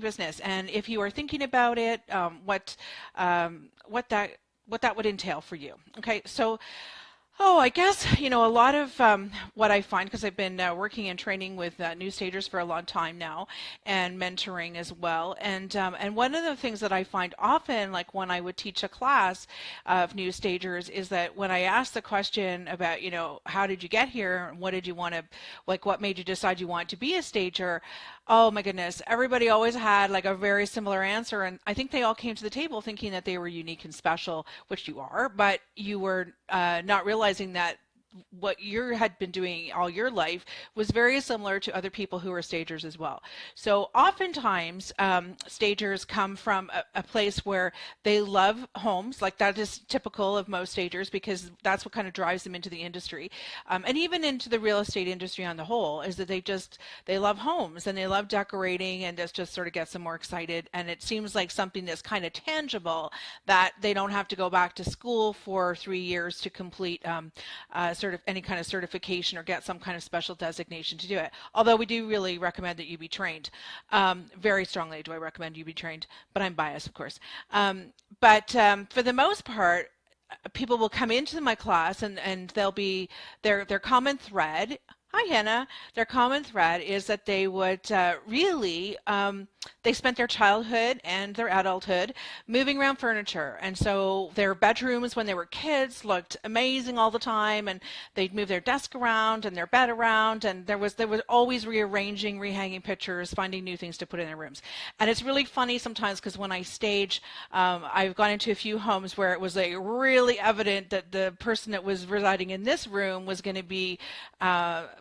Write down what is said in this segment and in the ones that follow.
business, and if you are thinking about it, what that would entail for you. Okay, so I guess, a lot of what I find, because I've been working and training with new stagers for a long time now, and mentoring as well. And one of the things that I find often, like when I would teach a class of new stagers, is that when I ask the question about, how did you get here, and what did you want to, like, what made you decide you want to be a stager? Oh my goodness, everybody always had like a very similar answer, and I think they all came to the table thinking that they were unique and special, which you are, but you were not realizing that what you had been doing all your life was very similar to other people who are stagers as well. So oftentimes stagers come from a place where they love homes, like that is typical of most stagers, because that's what kind of drives them into the industry, and even into the real estate industry on the whole, is that they love homes and they love decorating, and this just sort of gets them more excited, and it seems like something that's kind of tangible, that they don't have to go back to school for 3 years to complete any kind of certification or get some kind of special designation to do it. Although we do really recommend that you be trained. Very strongly do I recommend you be trained, but I'm biased, of course. But for the most part, people will come into my class, and they'll be their common thread. Hi, Hannah. Their common thread is that they would really, they spent their childhood and their adulthood moving around furniture. And so their bedrooms when they were kids looked amazing all the time, and they'd move their desk around and their bed around, and there was always rearranging, rehanging pictures, finding new things to put in their rooms. And it's really funny sometimes, because when I stage, I've gone into a few homes where it was like really evident that the person that was residing in this room was going to be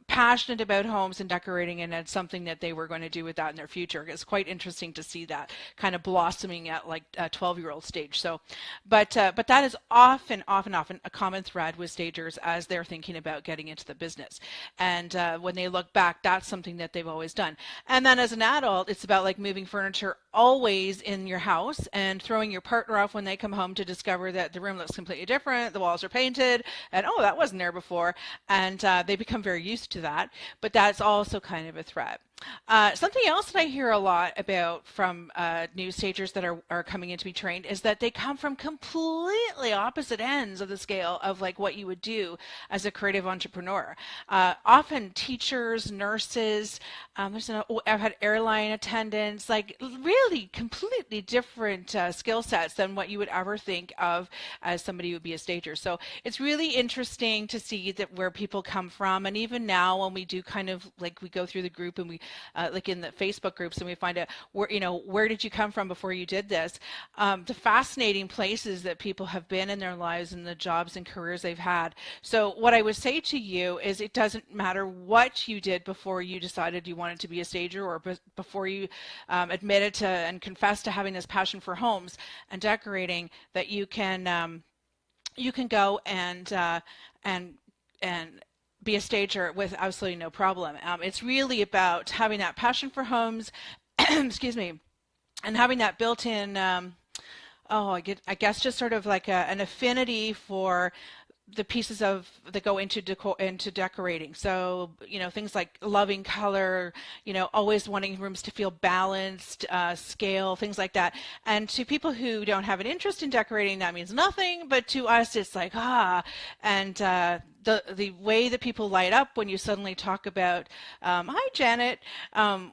passionate about homes and decorating, and it's something that they were going to do with that in their future. It's quite interesting to see that kind of blossoming at like a 12-year-old stage. So, but that is often a common thread with stagers as they're thinking about getting into the business. And when they look back, that's something that they've always done. And then as an adult, it's about like moving furniture always in your house and throwing your partner off when they come home to discover that the room looks completely different, the walls are painted, and oh, that wasn't there before. And they become very used to that, but that's also kind of a threat. Something else that I hear a lot about from new stagers that are coming in to be trained is that they come from completely opposite ends of the scale of like what you would do as a creative entrepreneur. Often teachers, nurses, I've had airline attendants, like really completely different skill sets than what you would ever think of as somebody who would be a stager. So it's really interesting to see that where people come from. And even now when we do kind of like we go through the group and we like in the Facebook groups, and we find out where did you come from before you did this, the fascinating places that people have been in their lives and the jobs and careers they've had. So what I would say to you is it doesn't matter what you did before you decided you wanted to be a stager, or before you admitted to and confessed to having this passion for homes and decorating, that you can go and be a stager with absolutely no problem. It's really about having that passion for homes, excuse me, and having that built-in, I guess just sort of like an affinity for the pieces that go into decorating. So, things like loving color, always wanting rooms to feel balanced, scale, things like that. And to people who don't have an interest in decorating, that means nothing. But to us, it's like, and the way that people light up when you suddenly talk about, hi Janet,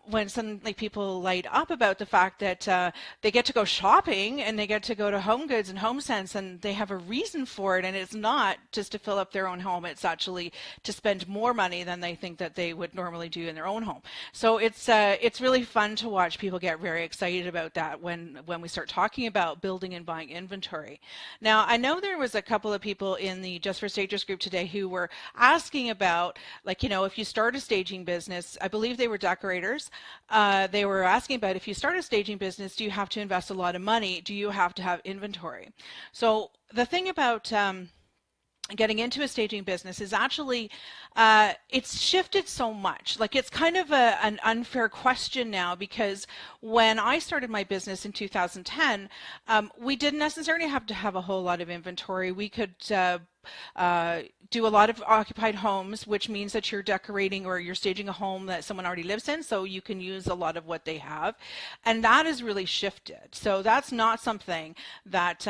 when suddenly people light up about the fact that they get to go shopping and they get to go to Home Goods and HomeSense, and they have a reason for it, and it's not just to fill up their own home, it's actually to spend more money than they think that they would normally do in their own home. So it's really fun to watch people get very excited about that when we start talking about building and buying inventory. Now, I know there was a couple of people in the Just for Stagers group today who were asking about, like, if you start a staging business, I believe they were decorators, they were asking about, if you start a staging business, do you have to invest a lot of money? Do you have to have inventory? So the thing about getting into a staging business is actually it's shifted so much. Like it's kind of an unfair question now, because when I started my business in 2010, we didn't necessarily have to have a whole lot of inventory. We could do a lot of occupied homes, which means that you're decorating or you're staging a home that someone already lives in, so you can use a lot of what they have, and that has really shifted. So that's not something that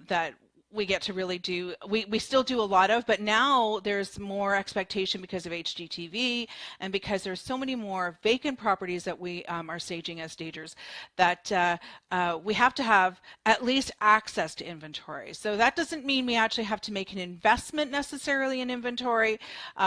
that we get to really do. We still do a lot of, but now there's more expectation because of HGTV and because there's so many more vacant properties that we are staging as stagers, that we have to have at least access to inventory. So that doesn't mean we actually have to make an investment necessarily in inventory,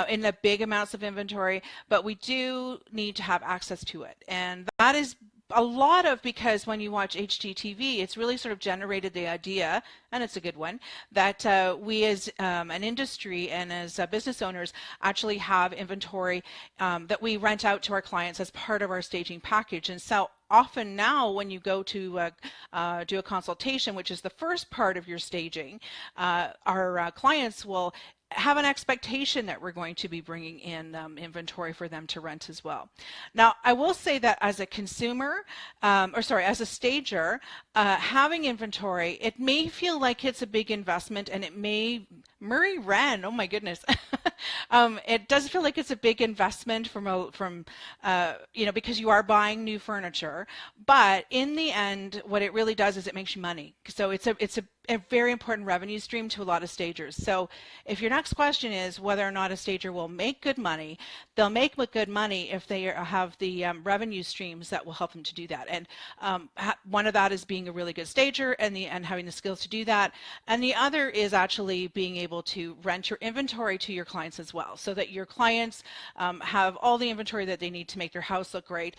in the big amounts of inventory, but we do need to have access to it. And that is a lot of, because when you watch HGTV, it's really sort of generated the idea, and it's a good one, that we as an industry and as business owners actually have inventory that we rent out to our clients as part of our staging package. And so often now when you go to do a consultation, which is the first part of your staging, our clients will have an expectation that we're going to be bringing in inventory for them to rent as well. Now, I will say that as a consumer, as a stager, having inventory, it may feel like it's a big investment, and it may, Murray Wren, oh my goodness, it does feel like it's a big investment because you are buying new furniture, but in the end, what it really does is it makes you money. So it's a very important revenue stream to a lot of stagers. So if your next question is whether or not a stager will make good money, they'll make good money if they have the revenue streams that will help them to do that. And one of that is being a really good stager and having the skills to do that. And the other is actually being able to rent your inventory to your clients as well, so that your clients have all the inventory that they need to make their house look great,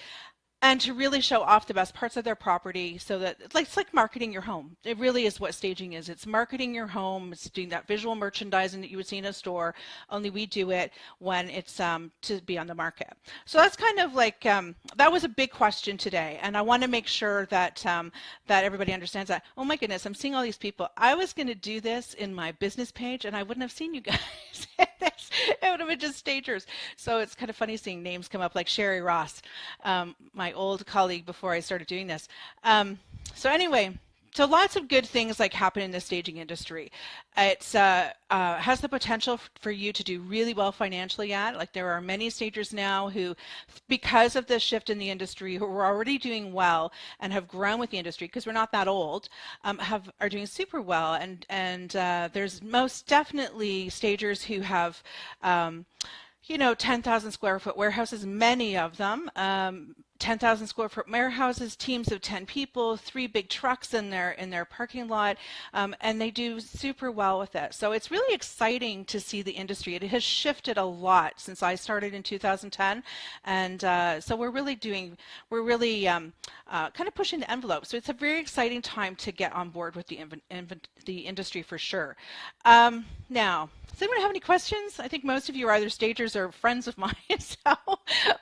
and to really show off the best parts of their property, so that it's like marketing your home. It really is what staging is. It's marketing your home. It's doing that visual merchandising that you would see in a store, only we do it when it's to be on the market. So that's kind of like, that was a big question today, and I want to make sure that that everybody understands that. Oh my goodness, I'm seeing all these people. I was going to do this in my business page, and I wouldn't have seen you guys. It would have been just stagers. So it's kind of funny seeing names come up like Sherry Ross, my old colleague before I started doing this. So anyway, so lots of good things like happen in the staging industry. It's has the potential for you to do really well financially at. Like there are many stagers now who, because of the shift in the industry, who are already doing well and have grown with the industry, because we're not that old, are doing super well. And there's most definitely stagers who have 10,000 square foot warehouses, many of them. 10,000 square foot warehouses, teams of 10 people, 3 big trucks in their parking lot, and they do super well with it. So it's really exciting to see the industry. It has shifted a lot since I started in 2010, and so we're really kind of pushing the envelope. So it's a very exciting time to get on board with the industry for sure. Now, does anyone have any questions? I think most of you are either stagers or friends of mine, so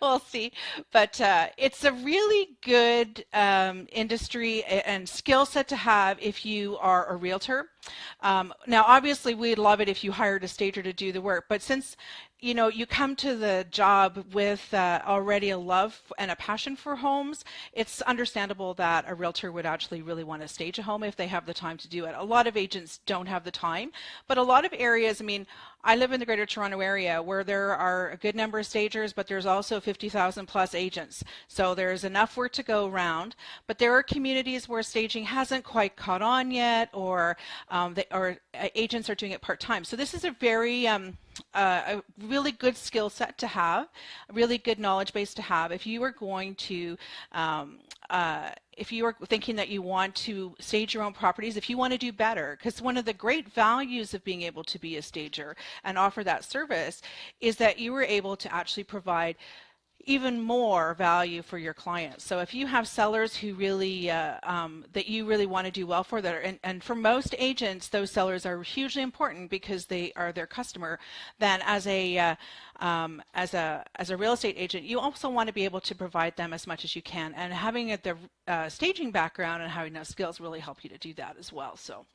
we'll see. But it's a really good industry and skill set to have if you are a realtor. Now, obviously, we'd love it if you hired a stager to do the work, but since you come to the job with already a love and a passion for homes, it's understandable that a realtor would actually really want to stage a home if they have the time to do it. A lot of agents don't have the time, but a lot of areas, I live in the Greater Toronto area where there are a good number of stagers, but there's also 50,000 plus agents. So there's enough work to go around, but there are communities where staging hasn't quite caught on yet, or agents are doing it part-time. So this is a very a really good skill set to have, a really good knowledge base to have if you are going to if you are thinking that you want to stage your own properties, if you want to do better, because one of the great values of being able to be a stager and offer that service is that you were able to actually provide even more value for your clients. So if you have sellers who really that you really want to do well for, that are, and for most agents, those sellers are hugely important because they are their customer. Then as a real estate agent, you also want to be able to provide them as much as you can, and having the staging background and having those skills really help you to do that as well. So,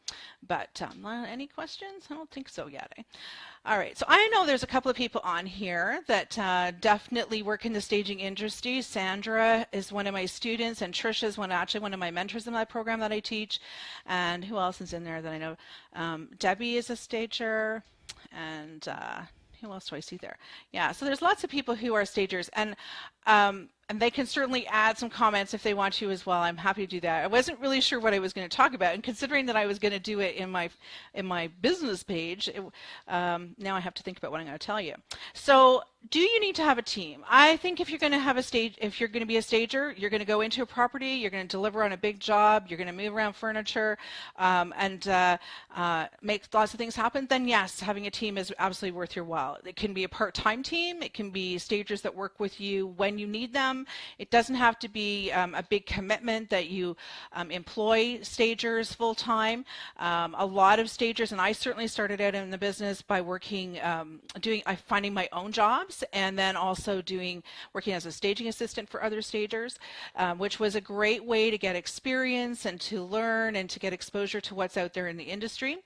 but any questions? I don't think so yet. All right, so I know there's a couple of people on here that definitely work in the staging industry. Sandra is one of my students, and Trisha is actually one of my mentors in my program that I teach. And who else is in there that I know? Debbie is a stager, and who else do I see there? Yeah, so there's lots of people who are stagers, and they can certainly add some comments if they want to as well. I'm happy to do that. I wasn't really sure what I was going to talk about, and considering that I was going to do it in my business page, now I have to think about what I'm going to tell you. So, do you need to have a team? I think if you're going to be a stager, you're going to go into a property, you're going to deliver on a big job, you're going to move around furniture, and make lots of things happen, then yes, having a team is absolutely worth your while. It can be a part-time team, it can be stagers that work with you when you need them. It doesn't have to be a big commitment that you employ stagers full-time. A lot of stagers, and I certainly started out in the business by working, finding my own jobs, and then also working as a staging assistant for other stagers, which was a great way to get experience and to learn and to get exposure to what's out there in the industry.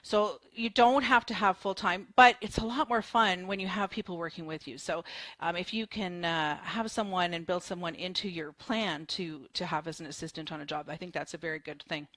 So you don't have to have full-time, but it's a lot more fun when you have people working with you. So if you can have someone and build someone into your plan to have as an assistant on a job, I think that's a very good thing.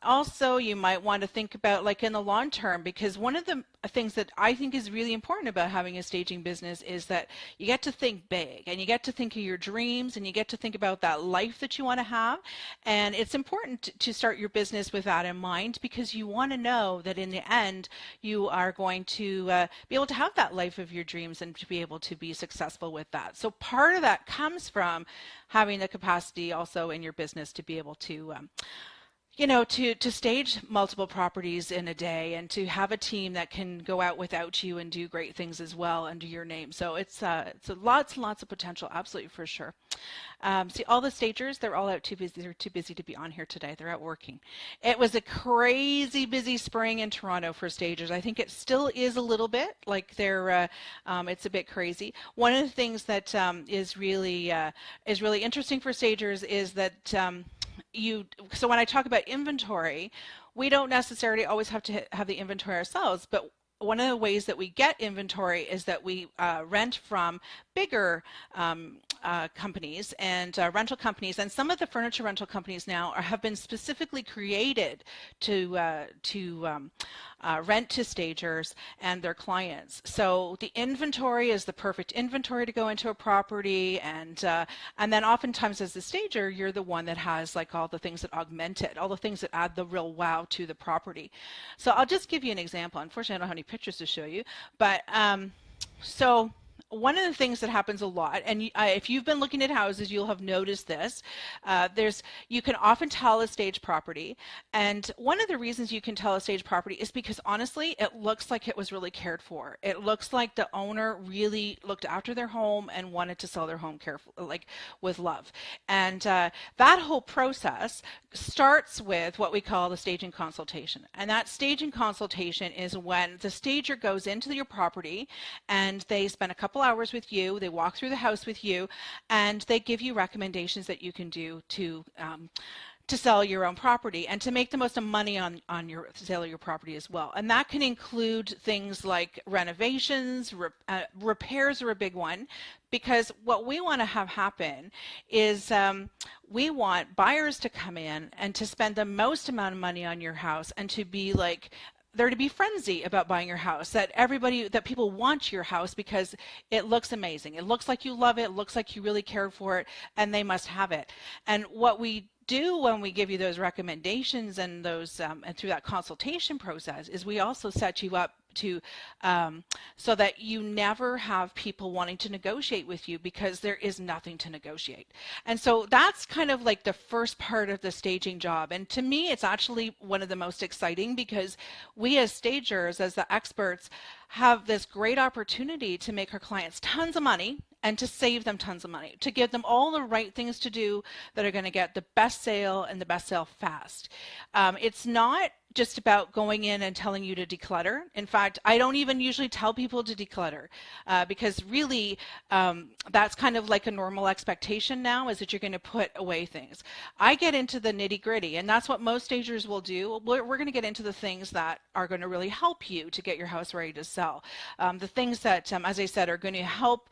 Also, you might want to think about like in the long term, because one of the things that I think is really important about having a staging business is that you get to think big, and you get to think of your dreams, and you get to think about that life that you want to have. And it's important to start your business with that in mind, because you want to know that in the end you are going to be able to have that life of your dreams and to be able to be successful with that. So part of that comes from having the capacity also in your business to be able to to stage multiple properties in a day, and to have a team that can go out without you and do great things as well under your name. So it's lots and lots of potential, absolutely, for sure. See, all the stagers, they're all out too busy. They're too busy to be on here today. They're out working. It was a crazy busy spring in Toronto for stagers. I think it still is a little bit, like it's a bit crazy. One of the things that is really interesting for stagers is that so when I talk about inventory, we don't necessarily always have to have the inventory ourselves, but one of the ways that we get inventory is that we rent from bigger companies and rental companies, and some of the furniture rental companies now have been specifically created to rent to stagers and their clients. So the inventory is the perfect inventory to go into a property, and then oftentimes as the stager, you're the one that has like all the things that augment it, all the things that add the real wow to the property. So I'll just give you an example. Unfortunately, I don't have any pictures to show you, but so one of the things that happens a lot, and if you've been looking at houses, you'll have noticed this. You can often tell a stage property, and one of the reasons you can tell a stage property is because honestly, it looks like it was really cared for. It looks like the owner really looked after their home and wanted to sell their home like with love. And that whole process starts with what we call the staging consultation. And that staging consultation is when the stager goes into your property and they spend a couple hours with you, they walk through the house with you, and they give you recommendations that you can do to sell your own property and to make the most of money on your sale of your property as well. And that can include things like renovations, repairs are a big one, because what we want to have happen is we want buyers to come in and to spend the most amount of money on your house, and to be like there to be frenzy about buying your house, that people want your house because it looks amazing. It looks like you love it. It looks like you really cared for it, and they must have it. And what we do when we give you those recommendations and those and through that consultation process is we also set you up to so that you never have people wanting to negotiate with you, because there is nothing to negotiate. And so that's kind of like the first part of the staging job, and to me it's actually one of the most exciting, because we as stagers, as the experts, have this great opportunity to make our clients tons of money and to save them tons of money, to give them all the right things to do that are going to get the best sale and the best sale fast. It's not just about going in and telling you to declutter. In fact, I don't even usually tell people to declutter because really that's kind of like a normal expectation now, is that you're going to put away things. I get into the nitty gritty, and that's what most stagers will do. We're going to get into the things that are going to really help you to get your house ready to sell. The things that, as I said, are going to help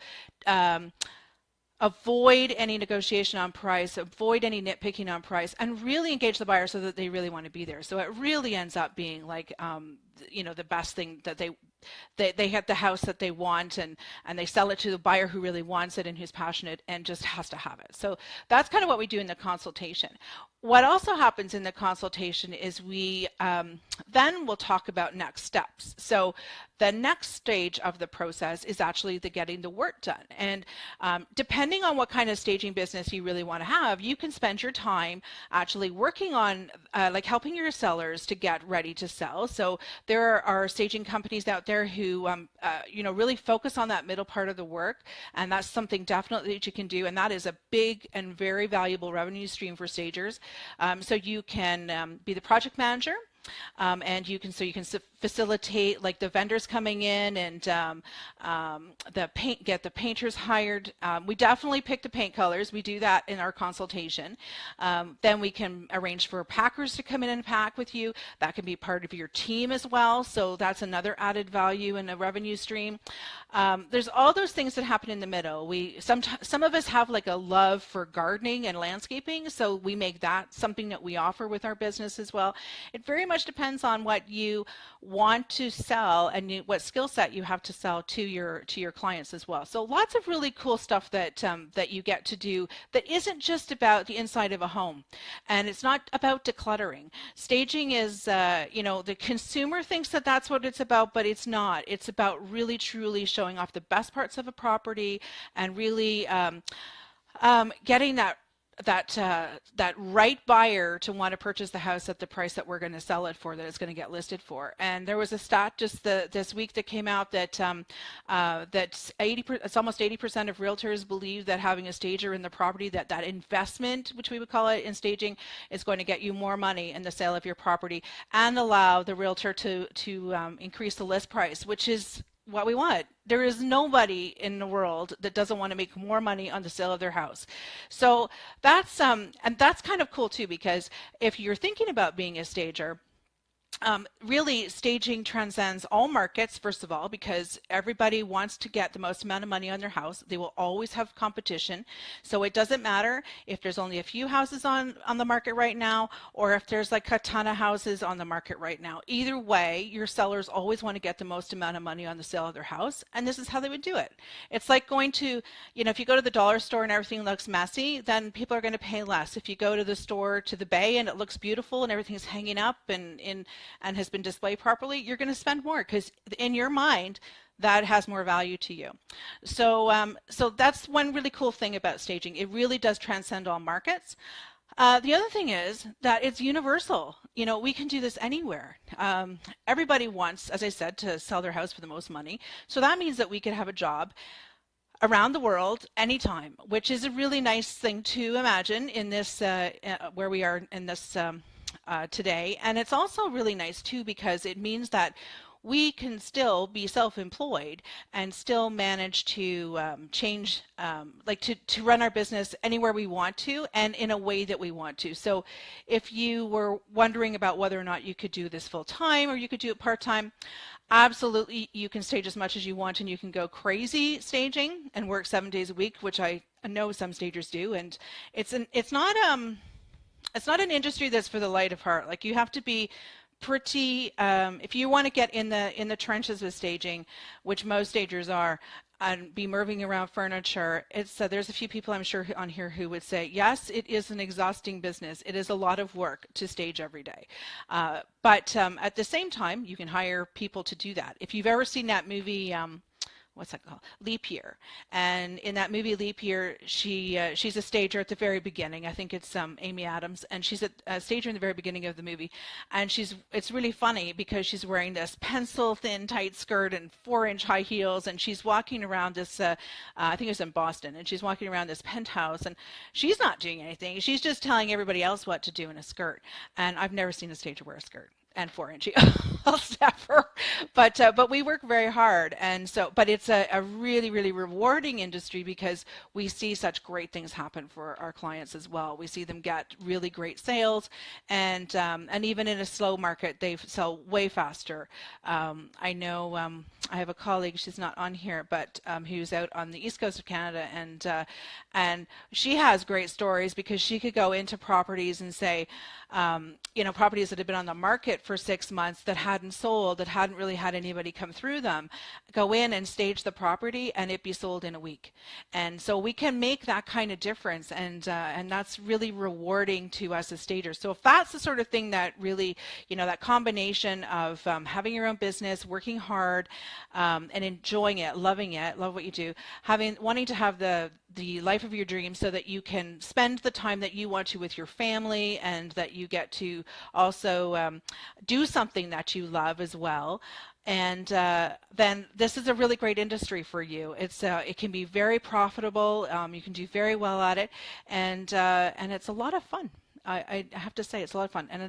avoid any negotiation on price, avoid any nitpicking on price, and really engage the buyer so that they really want to be there. So it really ends up being like, the best thing that they get the house that they want, and they sell it to the buyer who really wants it and who's passionate and just has to have it. So that's kind of what we do in the consultation. What also happens in the consultation is we then we'll talk about next steps. So the next stage of the process is actually the getting the work done. And depending on what kind of staging business you really want to have, you can spend your time actually working on like helping your sellers to get ready to sell. So there are staging companies out there who really focus on that middle part of the work, and that's something definitely that you can do, and that is a big and very valuable revenue stream for stagers. So you can be the project manager, and you can facilitate like the vendors coming in and get the painters hired. We definitely pick the paint colors. We do that in our consultation. Then we can arrange for packers to come in and pack with you. That can be part of your team as well. So that's another added value in a revenue stream. There's all those things that happen in the middle. Some of us have like a love for gardening and landscaping, so we make that something that we offer with our business as well. It very much depends on what you want to sell and what skill set you have to sell to your clients as well. So lots of really cool stuff that you get to do that isn't just about the inside of a home, and it's not about decluttering. Staging is the consumer thinks that that's what it's about, but it's not. It's about really truly showing off the best parts of a property and really getting that right buyer to want to purchase the house at the price that we're going to sell it for, that it's going to get listed for. And there was a stat just this week that came out that it's almost 80% of realtors believe that having a stager in the property, that investment, which we would call it in staging, is going to get you more money in the sale of your property and allow the realtor to increase the list price, which is what we want. There is nobody in the world that doesn't want to make more money on the sale of their house. So that's and that's kind of cool too, because if you're thinking about being a stager, really staging transcends all markets, first of all, because everybody wants to get the most amount of money on their house. They will always have competition. So it doesn't matter if there's only a few houses on the market right now, or if there's like a ton of houses on the market right now. Either way, your sellers always want to get the most amount of money on the sale of their house, and this is how they would do it. It's like going to, if you go to the dollar store and everything looks messy, then people are going to pay less. If you go to the store to the bay and it looks beautiful and everything's hanging up and has been displayed properly, you're going to spend more, because in your mind that has more value to you. So so that's one really cool thing about staging. It really does transcend all markets. The other thing is that it's universal. We can do this anywhere. Everybody wants, as I said, to sell their house for the most money. So that means that we could have a job around the world anytime, which is a really nice thing to imagine in this where we are in this today. And it's also really nice too, because it means that we can still be self-employed and still manage to change, to run our business anywhere we want to and in a way that we want to. So if you were wondering about whether or not you could do this full-time or you could do it part-time, absolutely you can stage as much as you want, and you can go crazy staging and work 7 days a week, which I know some stagers do. And it's not an industry that's for the light of heart. Like, you have to be pretty, if you want to get in the trenches with staging, which most stagers are, and be moving around furniture, there's a few people I'm sure on here who would say, yes, it is an exhausting business. It is a lot of work to stage every day. But at the same time, you can hire people to do that. If you've ever seen that movie, what's that called? Leap Year. And in that movie Leap Year, she's a stager at the very beginning. I think it's Amy Adams, and she's a stager in the very beginning of the movie. And it's really funny because she's wearing this pencil thin tight skirt and 4-inch high heels, and she's walking around this. I think it was in Boston, and she's walking around this penthouse, and she's not doing anything. She's just telling everybody else what to do in a skirt. And I've never seen a stager wear a skirt and 4-inch heels ever, but we work very hard, and so but it's a really, really rewarding industry because we see such great things happen for our clients as well. We see them get really great sales, and even in a slow market they sell way faster. I know I have a colleague, she's not on here, but who's out on the east coast of Canada, and she has great stories because she could go into properties and say, properties that have been on the market for 6 months that hadn't sold, that hadn't really had anybody come through them, go in and stage the property and it be sold in a week. And so we can make that kind of difference, and that's really rewarding to us as stagers. So if that's the sort of thing that really, that combination of having your own business, working hard, and enjoying it, love what you do, wanting to have the life of your dreams so that you can spend the time that you want to with your family, and that you get to also do something that you love as well. And then this is a really great industry for you. It can be very profitable. You can do very well at it, and it's a lot of fun. I have to say it's a lot of fun. And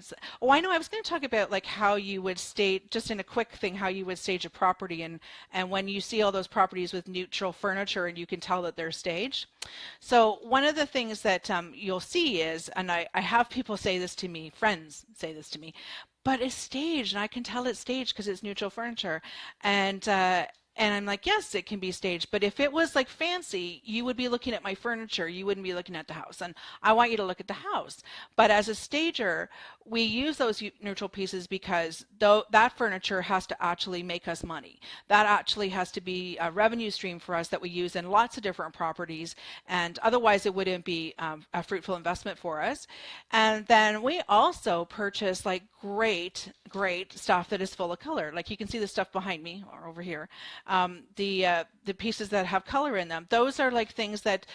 I know I was going to talk about like how you would stage, just in a quick thing, how you would stage a property, and when you see all those properties with neutral furniture and you can tell that they're staged. So one of the things that you'll see is, and I have people say this to me, friends say this to me, but it's staged, and I can tell it's staged because it's neutral furniture. And I'm like, yes, it can be staged. But if it was like fancy, you would be looking at my furniture. You wouldn't be looking at the house. And I want you to look at the house. But as a stager, we use those neutral pieces because that furniture has to actually make us money. That actually has to be a revenue stream for us that we use in lots of different properties. And otherwise, it wouldn't be a fruitful investment for us. And then we also purchase like great stuff that is full of color. Like you can see the stuff behind me or over here. The pieces that have color in them, those are like things that,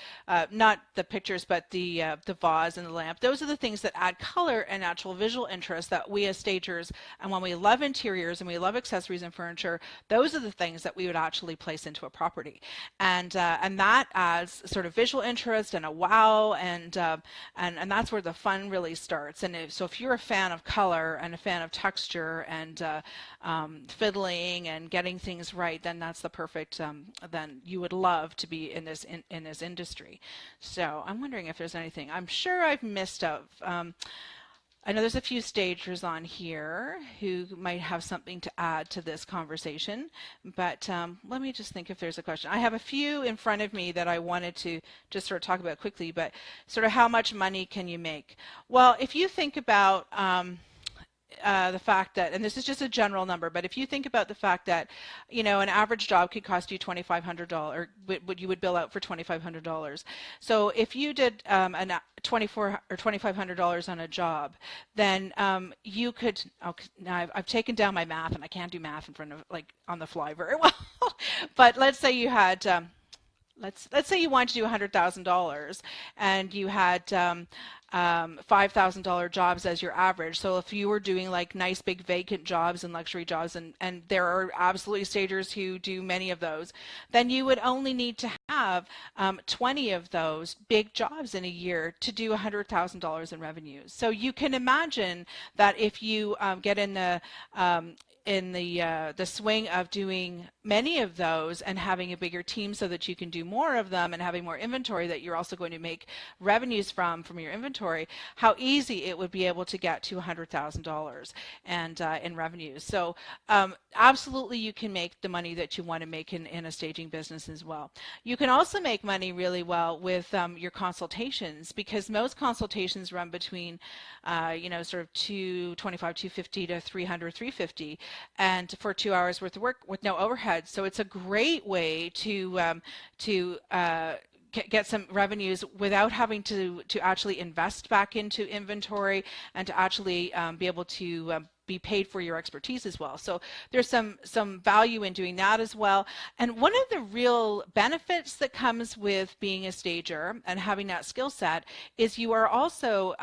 not the pictures, but the vase and the lamp, those are the things that add color and actual visual interest that we as stagers, and when we love interiors and we love accessories and furniture, those are the things that we would actually place into a property. And that adds sort of visual interest and a wow, and that's where the fun really starts. And so if you're a fan of color and a fan of texture and fiddling and getting things right, then that's the perfect, then you would love to be in this industry. So I'm wondering if there's anything I'm sure I've missed of. I know there's a few stagers on here who might have something to add to this conversation, but let me just think if there's a question. I have a few in front of me that I wanted to just sort of talk about quickly, but sort of how much money can you make? Well, if you think about the fact that, and this is just a general number, but if you think about the fact that, an average job could cost you $2,500, what you would bill out for $2,500. So if you did $2,400 or $2,500 on a job, then you could. Now I've taken down my math, and I can't do math in front of on the fly very well. But let's say you had. Let's say you wanted to do $100,000 and you had $5,000 jobs as your average. So if you were doing like nice big vacant jobs and luxury jobs, and there are absolutely stagers who do many of those, then you would only need to have 20 of those big jobs in a year to do $100,000 in revenues. So you can imagine that if you get in the swing of doing many of those and having a bigger team so that you can do more of them and having more inventory that you're also going to make revenues from your inventory, how easy it would be able to get to $100,000 and in revenues. So absolutely you can make the money that you want to make in a staging business as well. You can also make money really well with your consultations, because most consultations run between sort of $225, $250 to $300, $350, and for 2 hours worth of work with no overhead. So it's a great way to get some revenues without having to actually invest back into inventory and to actually be able to be paid for your expertise as well. So there's some value in doing that as well. And one of the real benefits that comes with being a stager and having that skill set is you are also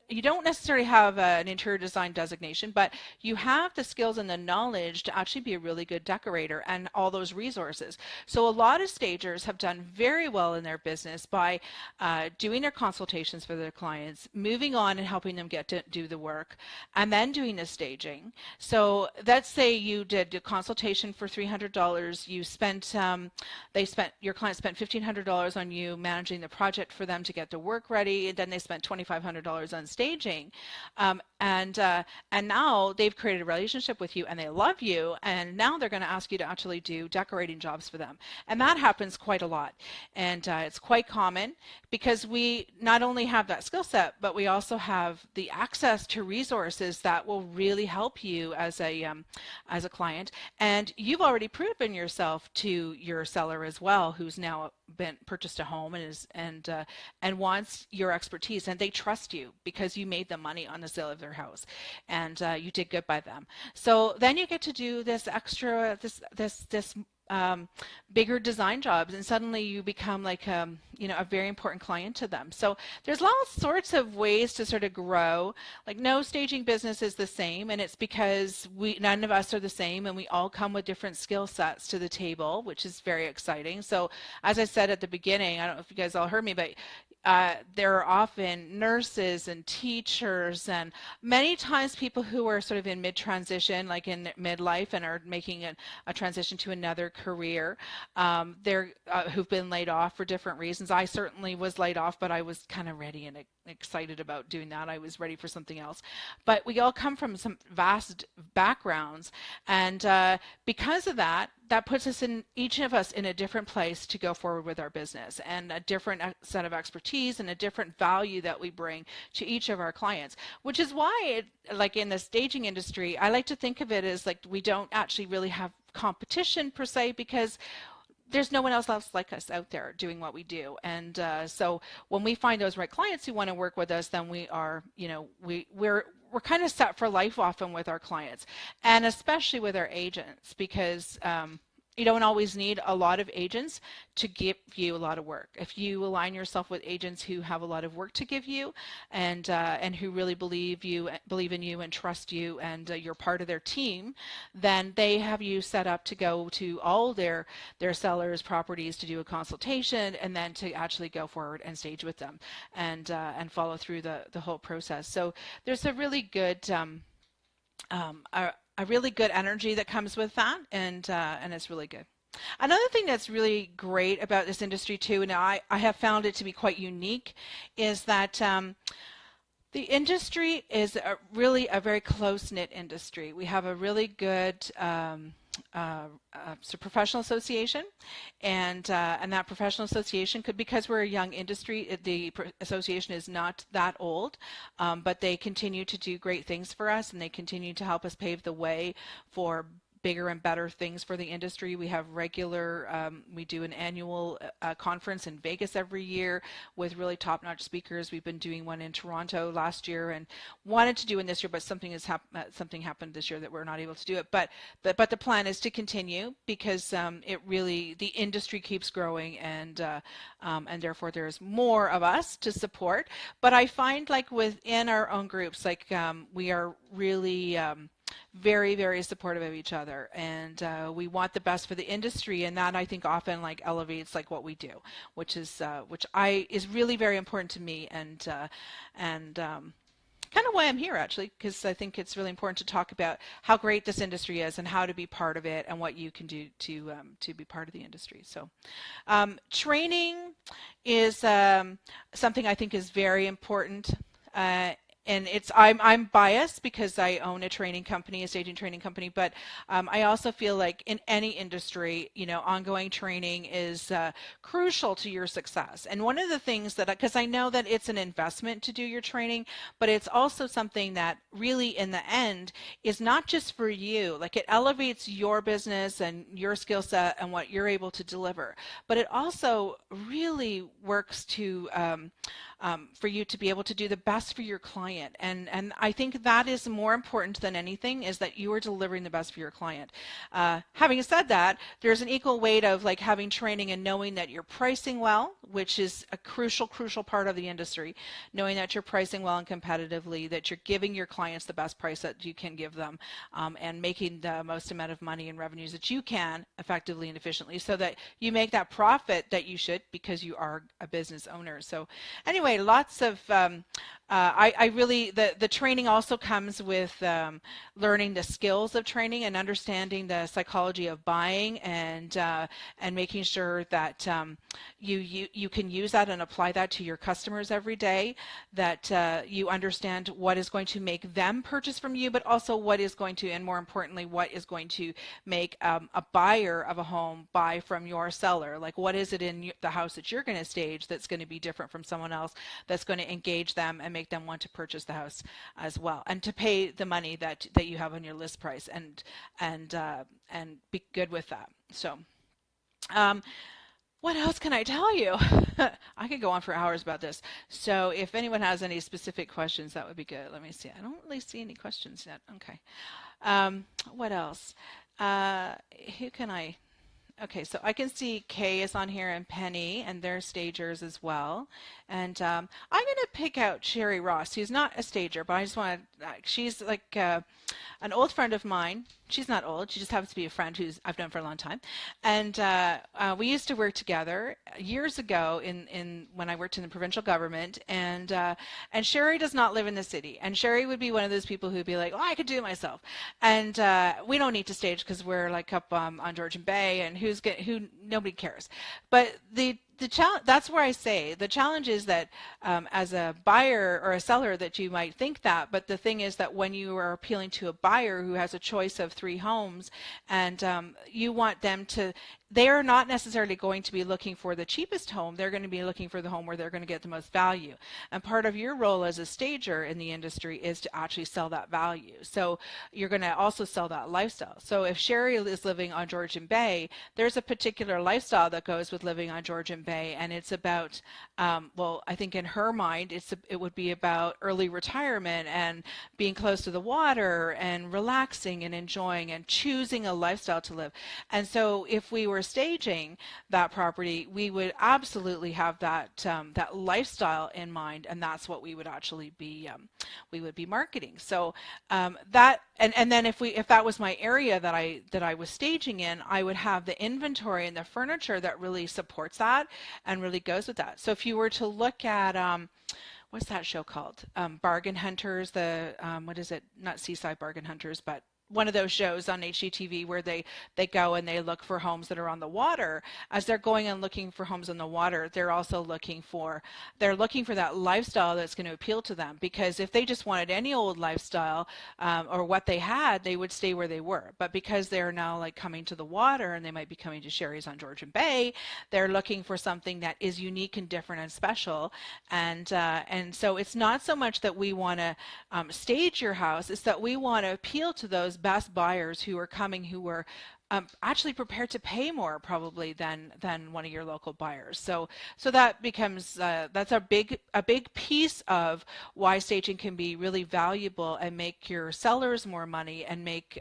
you don't necessarily have an interior design designation, but you have the skills and the knowledge to actually be a really good decorator and all those resources. So a lot of stagers have done very well in their business by doing their consultations for their clients, moving on and helping them get to do the work, and then doing the staging. So let's say you did a consultation for $300. You spent, your client spent $1,500 on you managing the project for them to get the work ready, and then they spent $2,500 on staging, and now they've created a relationship with you and they love you, and now they're going to ask you to actually do decorating jobs for them. And that happens quite a lot, and it's quite common because we not only have that skill set, but we also have the access to resources that will really help you as a client. And you've already proven yourself to your seller as well, who's now purchased a home and wants your expertise, and they trust you because you made them money on the sale of their house, and you did good by them. So then you get to do this extra, this bigger design jobs, and suddenly you become like a very important client to them. So there's all sorts of ways to sort of grow. Like, no staging business is the same, and it's because none of us are the same, and we all come with different skill sets to the table, which is very exciting. So as I said at the beginning, I don't know if you guys all heard me, but there are often nurses and teachers, and many times people who are sort of in mid-transition, like in midlife, and are making a transition to another career. Who've been laid off for different reasons. I certainly was laid off, but I was kind of ready and excited about doing that. I was ready for something else. But we all come from some vast backgrounds, and because of that, that puts us each of us in a different place to go forward with our business, and a different set of expertise and a different value that we bring to each of our clients, which is why like in the staging industry, I like to think of it as like we don't actually really have competition per se, because there's no one else like us out there doing what we do. And so when we find those right clients who want to work with us, then we are, we're kind of set for life often with our clients, and especially with our agents, because you don't always need a lot of agents to give you a lot of work. If you align yourself with agents who have a lot of work to give you, and who really believe in you and trust you, and you're part of their team, then they have you set up to go to all their sellers' properties to do a consultation, and then to actually go forward and stage with them, and follow through the whole process. So there's a really good a really good energy that comes with that, and it's really good. Another thing that's really great about this industry too, and I have found it to be quite unique, is that the industry is really a very close-knit industry. We have a really good professional association, and that professional association could, because we're a young industry, the association is not that old, but they continue to do great things for us, and they continue to help us pave the way for bigger and better things for the industry. We have we do an annual conference in Vegas every year with really top-notch speakers. We've been doing one in Toronto last year and wanted to do one this year, but something happened this year that we're not able to do it. But the plan is to continue, because the industry keeps growing, and therefore there's more of us to support. But I find, like, within our own groups, like we are really very, very supportive of each other, and we want the best for the industry, and that, I think, often like elevates like what we do, which is really very important to me, and kind of why I'm here, actually, because I think it's really important to talk about how great this industry is and how to be part of it and what you can do to be part of the industry. So training is something I think is very important. And I'm biased because I own a staging training company, but I also feel like in any industry, ongoing training is crucial to your success. And one of the things because I know that it's an investment to do your training, but it's also something that really in the end is not just for you, like it elevates your business and your skill set and what you're able to deliver, but it also really works to for you to be able to do the best for your client. client. And I think that is more important than anything, is that you are delivering the best for your client. Having said that, there's an equal weight of like having training and knowing that you're pricing well, which is a crucial part of the industry, knowing that you're pricing well and competitively, that you're giving your clients the best price that you can give them, and making the most amount of money and revenues that you can effectively and efficiently, so that you make that profit that you should, because you are a business owner. So anyway, lots of I really, the training also comes with learning the skills of training and understanding the psychology of buying, and making sure that you can use that and apply that to your customers every day, that you understand what is going to make them purchase from you, but also what is going to, and more importantly, what is going to make a buyer of a home buy from your seller. Like, what is it in the house that you're going to stage that's going to be different from someone else, that's going to engage them and make them want to purchase the house as well, and to pay the money that you have on your list price, and be good with that. So what else can I tell you? I could go on for hours about this. So if anyone has any specific questions, that would be good. Let me see. I don't really see any questions yet. Okay. What else? Who can I? Okay, so I can see Kay is on here, and Penny, and they're stagers as well. And I'm going to pick out Sherry Ross, who's not a stager, but I just want to, she's like an old friend of mine. She's not old, she just happens to be a friend who's I've known for a long time. And we used to work together years ago when I worked in the provincial government, and Sherry does not live in the city. And Sherry would be one of those people who'd be like, oh, I could do it myself. And we don't need to stage because we're like up on Georgian Bay, and who nobody cares. But the challenge, that's where I say the challenge is that as a buyer or a seller, that you might think that, but the thing is that when you are appealing to a buyer who has a choice of 3 homes, and you want them to, they are not necessarily going to be looking for the cheapest home. They're going to be looking for the home where they're going to get the most value. And part of your role as a stager in the industry is to actually sell that value. So you're going to also sell that lifestyle. So if Sherry is living on Georgian Bay, there's a particular lifestyle that goes with living on Georgian Bay, and it's about, well, I think in her mind, it would be about early retirement and being close to the water and relaxing and enjoying and choosing a lifestyle to live. And so if we were staging that property, we would absolutely have that that lifestyle in mind, and that's what we would actually be marketing. So that, and then if that was my area that I was staging in, I would have the inventory and the furniture that really supports that and really goes with that. So if you were to look at what's that show called? Bargain Hunters, what is it? Not Seaside Bargain Hunters, but one of those shows on HGTV where they go and they look for homes that are on the water. As they're going and looking for homes on the water, they're also looking for that lifestyle that's going to appeal to them. Because if they just wanted any old lifestyle or what they had, they would stay where they were. But because they're now like coming to the water, and they might be coming to Sherry's on Georgian Bay, they're looking for something that is unique and different and special. And so it's not so much that we want to stage your house, it's that we want to appeal to those best buyers who are coming, who are actually prepared to pay more probably than one of your local buyers. So that becomes that's a big piece of why staging can be really valuable and make your sellers more money, and make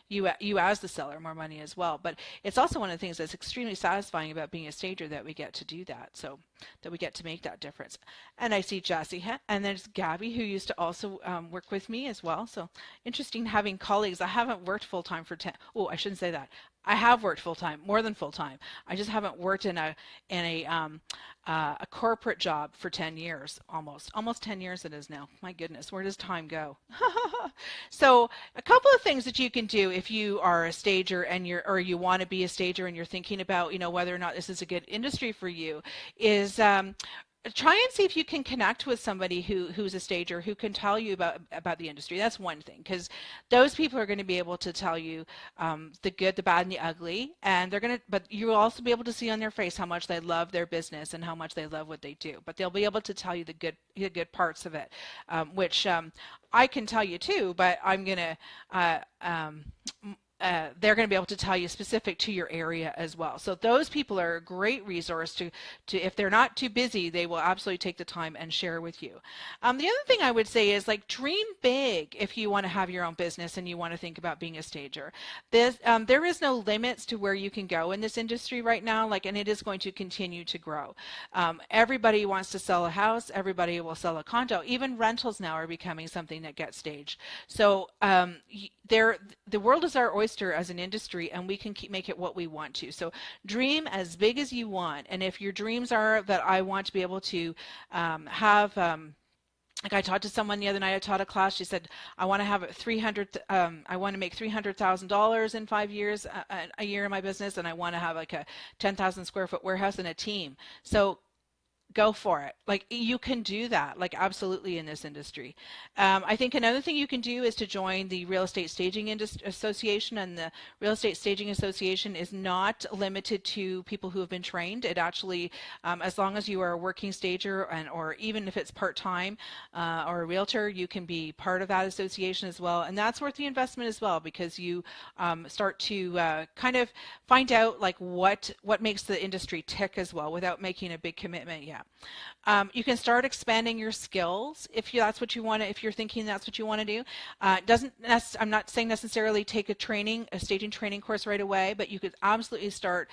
you as the seller more money as well. But it's also one of the things that's extremely satisfying about being a stager, that we get to do that, so that we get to make that difference. And I see Jessie, and there's Gabby, who used to also work with me as well. So interesting having colleagues. I haven't worked full-time for 10, oh, I shouldn't say that. I have worked full-time, more than full-time. I just haven't worked in a corporate job for 10 years, almost 10 years it is now. My goodness, where does time go? So a couple of things that you can do if you are a stager and you want to be a stager, and you're thinking about, whether or not this is a good industry for you, is try and see if you can connect with somebody who's a stager, who can tell you about the industry. That's one thing, because those people are going to be able to tell you the good, the bad, and the ugly, and but you'll also be able to see on their face how much they love their business and how much they love what they do. But they'll be able to tell you the good parts of it, which I can tell you too, but I'm going to they're going to be able to tell you specific to your area as well. So those people are a great resource to if they're not too busy, they will absolutely take the time and share with you. The other thing I would say is like dream big if you want to have your own business and you want to think about being a stager. There is no limits to where you can go in this industry right now, like, and it is going to continue to grow. Everybody wants to sell a house. Everybody will sell a condo. Even rentals now are becoming something that gets staged. So the world is our oyster as an industry, and we can make it what we want to. So dream as big as you want. And if your dreams are that I want to be able to have like I talked to someone the other night, I taught a class, she said, I want to have I want to make $300,000 in 5 years, a year in my business, and I want to have like a 10,000 square foot warehouse and a team. So go for it. Like you can do that, like absolutely in this industry. I think another thing you can do is to join the Real Estate Staging Association, and the Real Estate Staging Association is not limited to people who have been trained. It actually, as long as you are a working stager or even if it's part-time or a realtor, you can be part of that association as well. And that's worth the investment as well, because you start to kind of find out like what makes the industry tick as well without making a big commitment yet. You can start expanding your skills if that's what you want to, if you're thinking that's what you want to do. I'm not saying necessarily take a staging training course right away, but you could absolutely start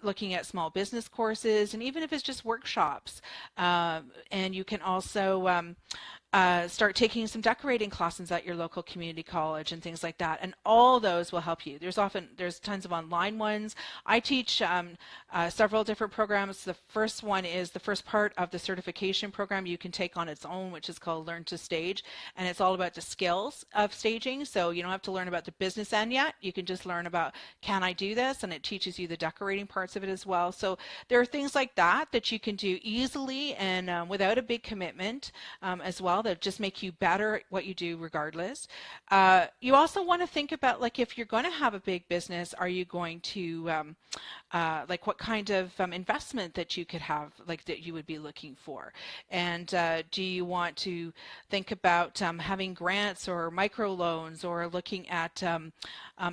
looking at small business courses, and even if it's just workshops. And you can also start taking some decorating classes at your local community college and things like that, and all those will help you. There's tons of online ones. I teach several different programs. The first one is the first part of the certification program you can take on its own, which is called Learn to Stage, and it's all about the skills of staging. So you don't have to learn about the business end yet. You can just learn about, can I do this? And it teaches you the decorating parts of it as well. So there are things like that you can do easily and without a big commitment as well, that just make you better at what you do regardless. You also want to think about, like, if you're going to have a big business, are you going to like what kind of investment that you could have, like that you would be looking for, and do you want to think about having grants or microloans, or looking at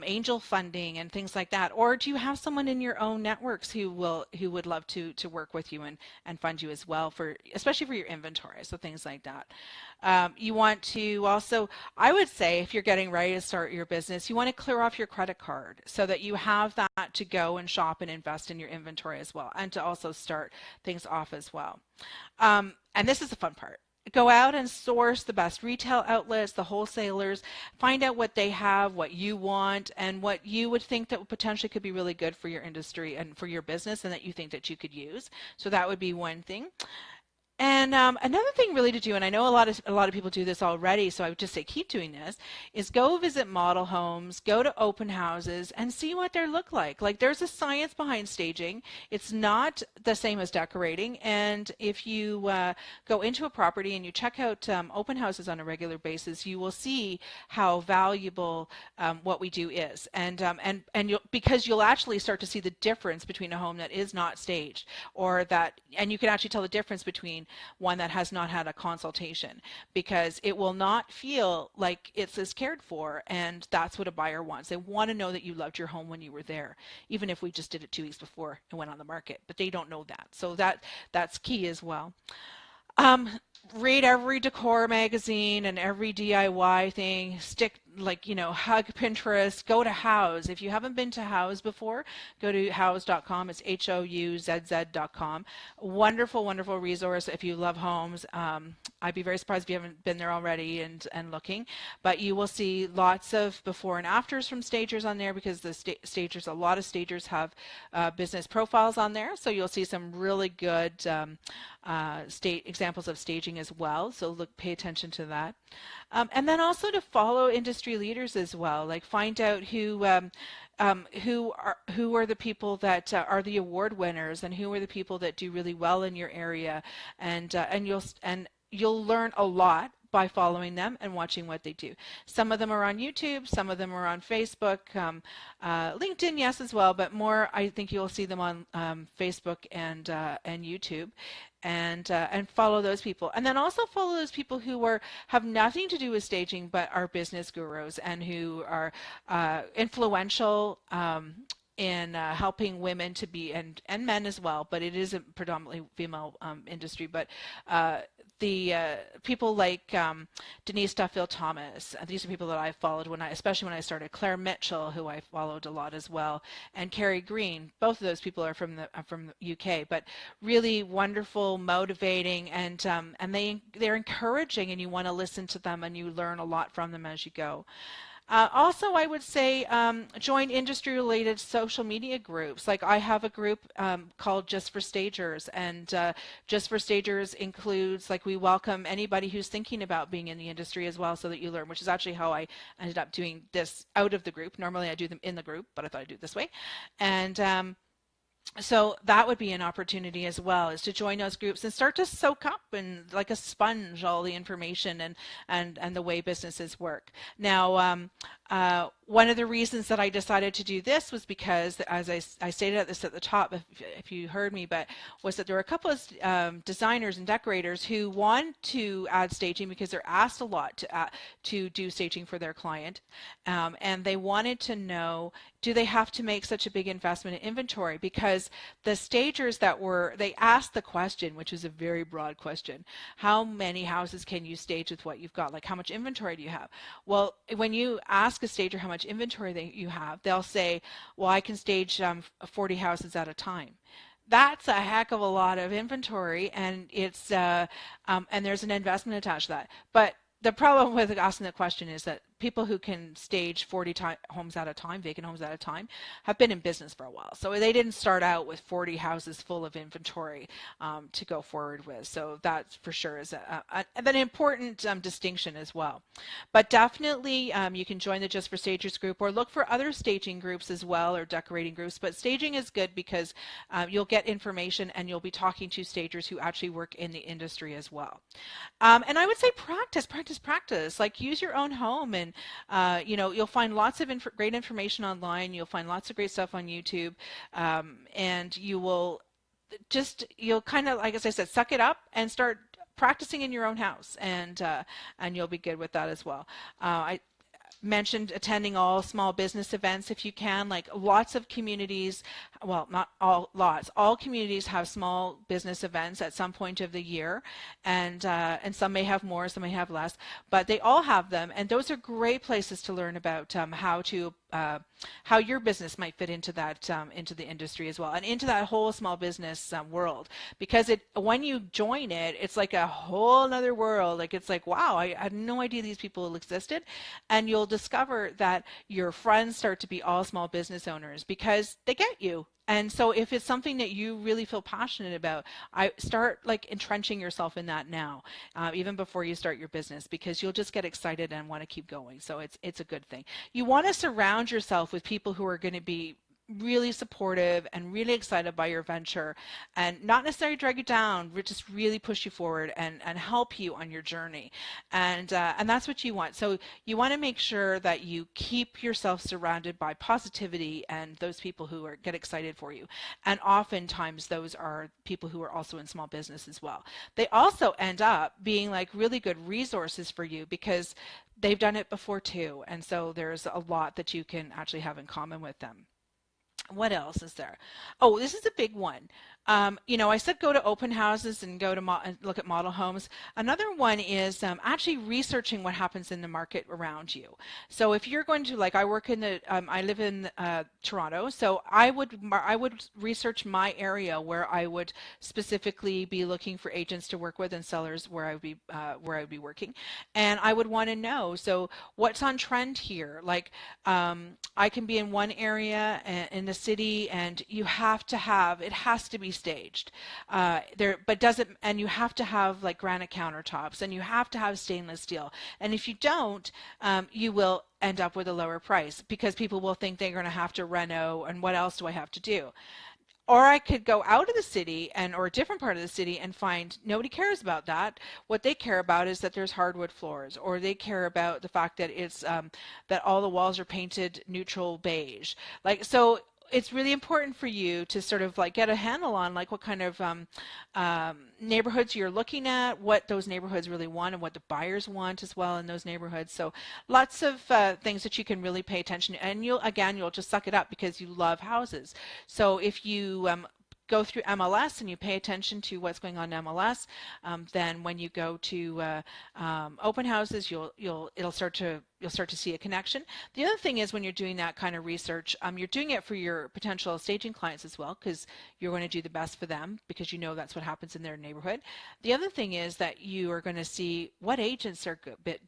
angel funding and things like that, or do you have someone in your own networks who would love to work with you and fund you as well, especially for your inventory, so things like that. You want to also, I would say, if you're getting ready to start your business, you want to clear off your credit card so that you have that to go and shop and invest in your inventory as well, and to also start things off as well. And this is the fun part. Go out and source the best retail outlets, the wholesalers, find out what they have, what you want, and what you would think that potentially could be really good for your industry and for your business, and that you think that you could use. So that would be one thing. And another thing really to do, and I know a lot of people do this already, so I would just say keep doing this, is go visit model homes, go to open houses, and see what they look like. Like, there's a science behind staging. It's not the same as decorating, and if you go into a property and you check out open houses on a regular basis, you will see how valuable what we do is, and because you'll actually start to see the difference between a home that is not staged, and you can actually tell the difference between one that has not had a consultation, because it will not feel like it's as cared for, and that's what a buyer wants. They want to know that you loved your home when you were there, even if we just did it 2 weeks before it went on the market, but they don't know that. So that's key as well. Read every decor magazine and every DIY thing. Hug Pinterest. Go to House. If you haven't been to House before, go to house.com. It's HOUZZ.com. Wonderful, wonderful resource if you love homes. I'd be very surprised if you haven't been there already and looking. But you will see lots of before and afters from stagers on there, because the a lot of stagers have business profiles on there. So you'll see some really good examples of staging as well. So pay attention to that. And then also to follow industry leaders as well. Like, find out who are the people that are the award winners, and who are the people that do really well in your area, and you'll learn a lot by following them and watching what they do. Some of them are on YouTube, some of them are on Facebook, LinkedIn, yes, as well, but more I think you'll see them on Facebook and YouTube. And follow those people, and then also follow those people who have nothing to do with staging but are business gurus and who are influential in helping women to be, and men as well, but it is a predominantly female industry, but the people like Denise Duffield Thomas. These are people that I followed especially when I started. Claire Mitchell, who I followed a lot as well, and Carrie Green. Both of those people are from the UK, but really wonderful, motivating, and they're encouraging, and you want to listen to them, and you learn a lot from them as you go. Also, I would say join industry-related social media groups. Like I have a group called Just for Stagers, and Just for Stagers includes, like, we welcome anybody who's thinking about being in the industry as well, so that you learn, which is actually how I ended up doing this out of the group. Normally I do them in the group, but I thought I'd do it this way. And so that would be an opportunity as well, is to join those groups and start to soak up and like a sponge all the information and the way businesses work. Now, one of the reasons that I decided to do this was because, as I stated at the top, if you heard me, but was that there were a couple of designers and decorators who want to add staging because they're asked a lot to do staging for their client, and they wanted to know, do they have to make such a big investment in inventory? Because the stagers they asked the question, which is a very broad question: how many houses can you stage with what you've got? Like, how much inventory do you have? Well, when you ask a stager how much inventory you have, they'll say, well, I can stage 40 houses at a time. That's a heck of a lot of inventory, and it's and there's an investment attached to that. But the problem with asking the question is that people who can stage 40 homes at a time, vacant homes at a time, have been in business for a while. So they didn't start out with 40 houses full of inventory to go forward with. So that for sure is an important distinction as well. But definitely you can join the Just for Stagers group, or look for other staging groups as well, or decorating groups. But staging is good because you'll get information, and you'll be talking to stagers who actually work in the industry as well. And I would say practice. Like, use your own home, and you'll find lots of great information online. You'll find lots of great stuff on YouTube, and you'll kind of, like as I said, suck it up and start practicing in your own house, and you'll be good with that as well. I mentioned attending all small business events if you can. Like, lots of communities, well, not all, lots, all communities have small business events at some point of the year, and some may have more, some may have less, but they all have them, and those are great places to learn about how your business might fit into that into the industry as well, and into that whole small business world. Because when you join it, it's like a whole other world. Like, it's like, wow, I had no idea these people existed. And you'll discover that your friends start to be all small business owners because they get you. And so if it's something that you really feel passionate about, I start like entrenching yourself in that now, even before you start your business, because you'll just get excited and want to keep going. So it's a good thing. You want to surround yourself with people who are going to be really supportive and really excited by your venture, and not necessarily drag you down, but just really push you forward and help you on your journey. And that's what you want. So you want to make sure that you keep yourself surrounded by positivity and those people who get excited for you. And oftentimes those are people who are also in small business as well. They also end up being like really good resources for you because they've done it before too. And so there's a lot that you can actually have in common with them. What else is there? Oh, this is a big one. I said go to open houses and go to and look at model homes. Another one is actually researching what happens in the market around you. So if you're going to, like, I work in I live in Toronto, so I would research my area where I would specifically be looking for agents to work with and sellers where I would be working, and I would want to know, so what's on trend here? Like, I can be in one area in the city, and it has to be staged and you have to have like granite countertops, and you have to have stainless steel, and if you don't, you will end up with a lower price because people will think they're going to have to reno, and what else do I have to do? Or I could go out of the city or a different part of the city and find nobody cares about that. What they care about is that there's hardwood floors, or they care about the fact that that all the walls are painted neutral beige. Like, so it's really important for you to sort of like get a handle on like what kind of neighborhoods you're looking at, what those neighborhoods really want, and what the buyers want as well in those neighborhoods. So lots of things that you can really pay attention to, and you'll just suck it up because you love houses. So if you go through MLS and you pay attention to what's going on in MLS, then when you go to open houses, you'll start to see a connection. The other thing is, when you're doing that kind of research, you're doing it for your potential staging clients as well, because you're going to do the best for them because you know that's what happens in their neighborhood. The other thing is that you are going to see what agents are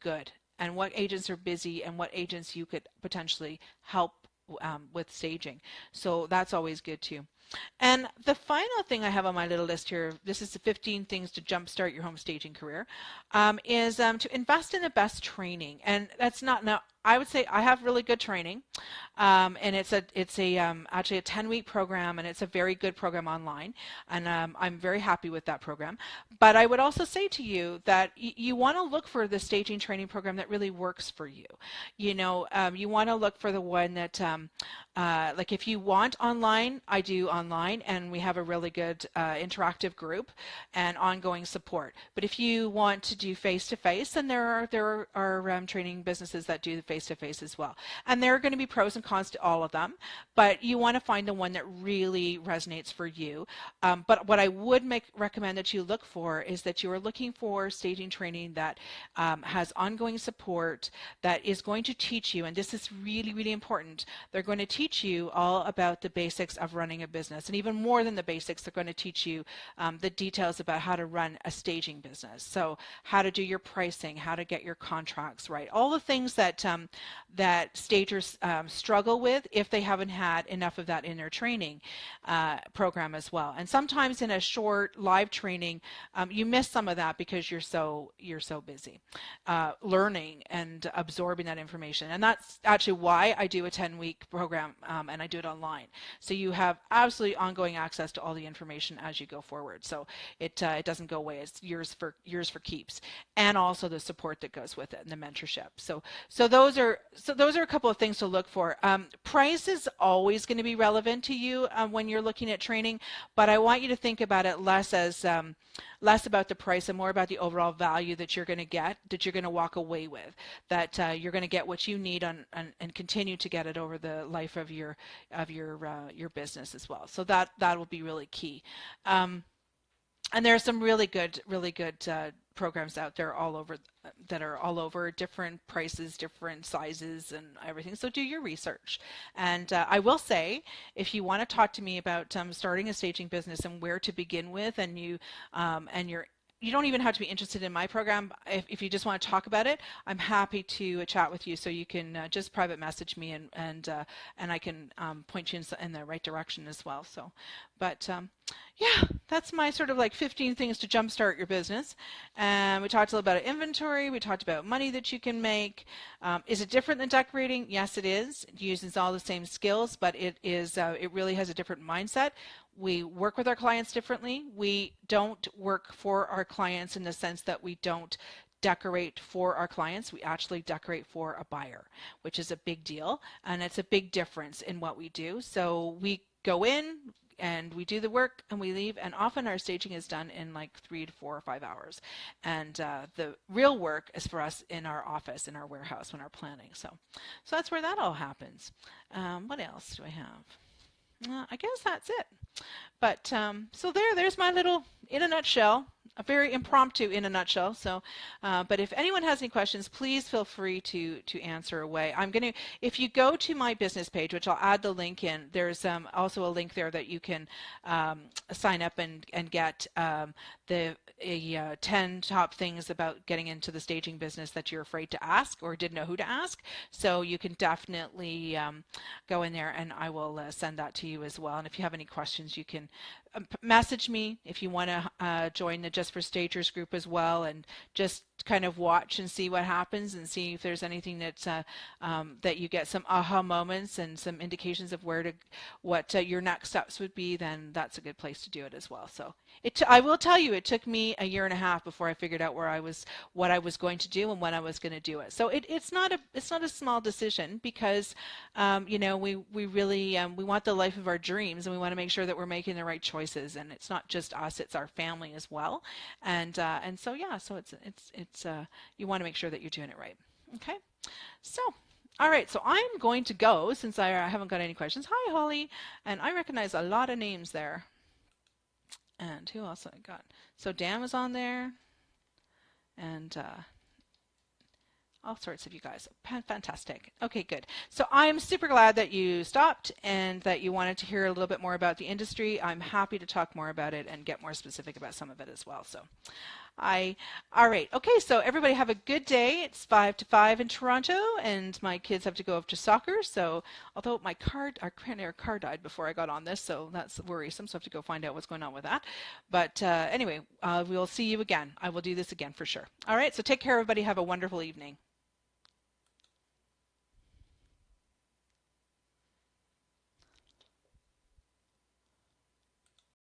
good and what agents are busy and what agents you could potentially help with staging. So that's always good too. And the final thing I have on my little list here, this is the 15 things to jumpstart your home staging career, is to invest in the best training. And that's not, now I would say I have really good training, and it's actually a 10-week program, and it's a very good program online, and I'm very happy with that program. But I would also say to you that you want to look for the staging training program that really works for you. You know, you want to look for the one that, like if you want online, I do online, and we have a really good interactive group and ongoing support. But if you want to do face-to-face, then there are training businesses that do the face-to-face as well. And there are going to be pros and cons to all of them, but you want to find the one that really resonates for you. But what I would recommend that you look for is that you are looking for staging training that has ongoing support, that is going to teach you, and this is really, really important, they're going to teach you all about the basics of running a business. And even more than the basics, they're going to teach you the details about how to run a staging business. So how to do your pricing, how to get your contracts right, all the things that that stagers struggle with if they haven't had enough of that in their training program as well. And sometimes in a short live training, you miss some of that because you're so busy learning and absorbing that information. And that's actually why I do a 10-week program, and I do it online. So you have absolutely ongoing access to all the information as you go forward. So it doesn't go away. It's yours for keeps, and also the support that goes with it and the mentorship. So those are a couple of things to look for. Price is always going to be relevant to you when you're looking at training, but I want you to think about it less about the price and more about the overall value that you're going to get, that you're going to walk away with, that you're going to get what you need and continue to get it over the life of your business as well. So that will be really key. And there are some really good programs out there all over that are all over, different prices, different sizes, and everything. So do your research. And I will say, if you want to talk to me about starting a staging business and where to begin with, and you don't even have to be interested in my program. If you just want to talk about it, I'm happy to chat with you. So you can just private message me, and I can point you in the right direction as well. So, but yeah, that's my sort of like 15 things to jumpstart your business. And we talked a little about inventory. We talked about money that you can make. Is it different than decorating? Yes, it is. It uses all the same skills, but it really has a different mindset. We work with our clients differently. We don't work for our clients in the sense that we don't decorate for our clients. We actually decorate for a buyer, which is a big deal, and it's a big difference in what we do. So we go in and we do the work and we leave, and often our staging is done in like 3 to 4 or 5 hours. And the real work is for us in our office, in our warehouse, when we're planning. So that's where that all happens. What else do I have? I guess that's it. But so there's my little, in a nutshell, a very impromptu in a nutshell. So, but if anyone has any questions, please feel free to answer away. If you go to my business page, which I'll add the link in, there's also a link there that you can sign up and get the 10 top things about getting into the staging business that you're afraid to ask or didn't know who to ask. So you can definitely go in there, and I will send that to you as well. And if you have any questions, you can message me if you want to join the Just for Stagers group as well, and just kind of watch and see what happens and see if there's anything that's that you get some aha moments and some indications of what your next steps would be, then that's a good place to do it as well. So I will tell you, it took me a year and a half before I figured out what I was going to do and when I was going to do it. So it's not a small decision, because we really we want the life of our dreams, and we want to make sure that we're making the right choices, and it's not just us, it's our family as well. And so yeah, so it's you want to make sure that you're doing it right. Okay, so all right, so I'm going to go, since I haven't got any questions. Hi, Holly, and I recognize a lot of names there. And who else I got? So Dan was on there, and all sorts of you guys. Fantastic. Okay, good. So I'm super glad that you stopped and that you wanted to hear a little bit more about the industry. I'm happy to talk more about it and get more specific about some of it as well. So all right. Okay, so everybody have a good day. It's 5 to 5 in Toronto, and my kids have to go up to soccer. So although our car died before I got on this, so that's worrisome. So I have to go find out what's going on with that. But anyway, we'll see you again. I will do this again for sure. All right, so take care, everybody. Have a wonderful evening.